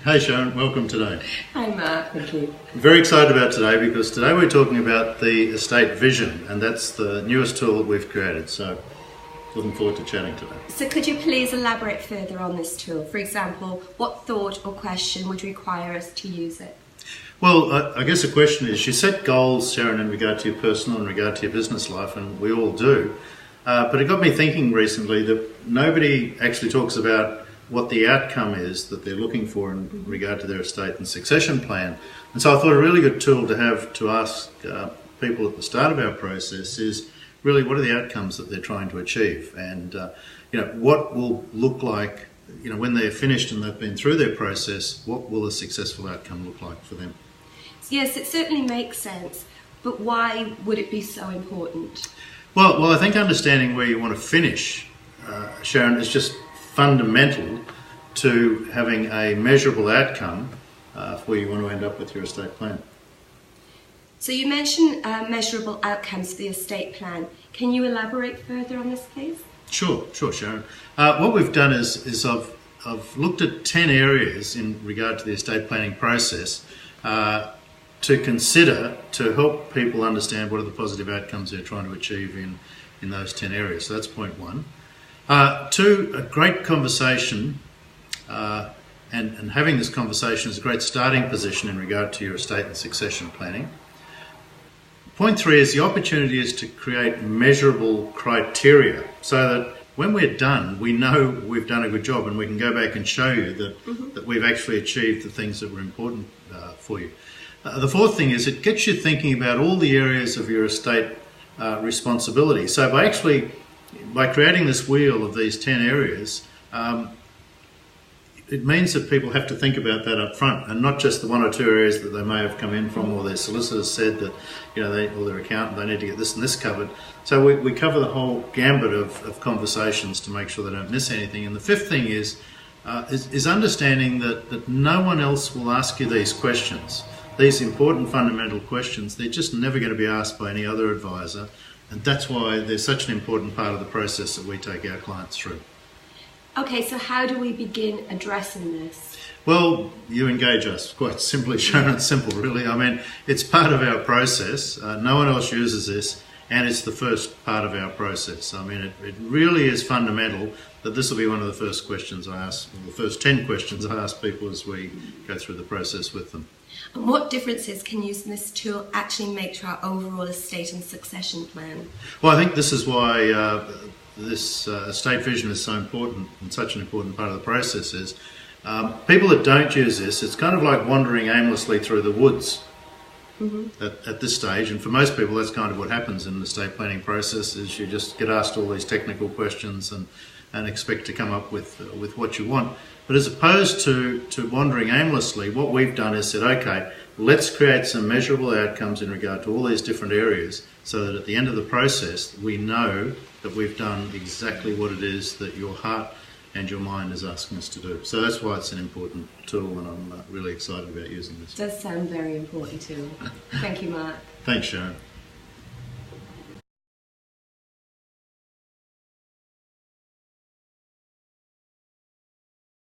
Hey Sharon, welcome today. Hi Mark, thank you. I'm very excited about today because today we're talking about the Estate Vision, and that's the newest tool that we've created. So looking forward to chatting today. So could you please elaborate further on this tool? For example, what thought or question would require us to use it? Well, I guess the question is, you set goals, Sharon, in regard to your personal, in regard to your business life, and we all do. But it got me thinking recently that nobody actually talks about what the outcome is that they're looking for in regard to their estate and succession plan. And so I thought a really good tool to have to ask people at the start of our process is really what are the outcomes that they're trying to achieve, and what will look like when they're finished and they've been through their process, what will a successful outcome look like for them? Yes, it certainly makes sense, but why would it be so important? Well, I think understanding where you want to finish, Sharon, is just fundamental to having a measurable outcome where you want to end up with your estate plan. So you mentioned measurable outcomes for the estate plan. Can you elaborate further on this, please? Sure, Sharon. What we've done is I've looked at 10 areas in regard to the estate planning process to consider to help people understand what are the positive outcomes they're trying to achieve in those 10 areas. So that's point one. Two, a great conversation and having this conversation is a great starting position in regard to your estate and succession planning. Point three is the opportunity is to create measurable criteria so that when we're done, we know we've done a good job and we can go back and show you that we've actually achieved the things that were important for you. The fourth thing is it gets you thinking about all the areas of your estate responsibility. So by creating this wheel of these 10 areas, it means that people have to think about that up front and not just the one or two areas that they may have come in from or their solicitors said that, or their accountant, they need to get this and this covered. So we cover the whole gambit of conversations to make sure they don't miss anything. And the fifth thing is understanding that no one else will ask you these questions. These important fundamental questions, they're just never going to be asked by any other advisor. And that's why they're such an important part of the process that we take our clients through. Okay, so how do we begin addressing this? Well, you engage us, quite simply, Sharon. It's simple, really. I mean, it's part of our process. No one else uses this, and it's the first part of our process. I mean, it really is fundamental that this will be one of the first questions I ask, or the first 10 questions I ask people as we go through the process with them. And what differences can using this tool actually make to our overall estate and succession plan? Well, I think this is why this estate vision is so important and such an important part of the process is people that don't use this, it's kind of like wandering aimlessly through the woods at this stage. And for most people, that's kind of what happens in the estate planning process is you just get asked all these technical questions and expect to come up with what you want. But as opposed to wandering aimlessly, what we've done is said, okay, let's create some measurable outcomes in regard to all these different areas so that at the end of the process, we know that we've done exactly what it is that your heart and your mind is asking us to do. So that's why it's an important tool, and I'm really excited about using this. It does sound very important too. Thank you, Mark. Thanks, Sharon.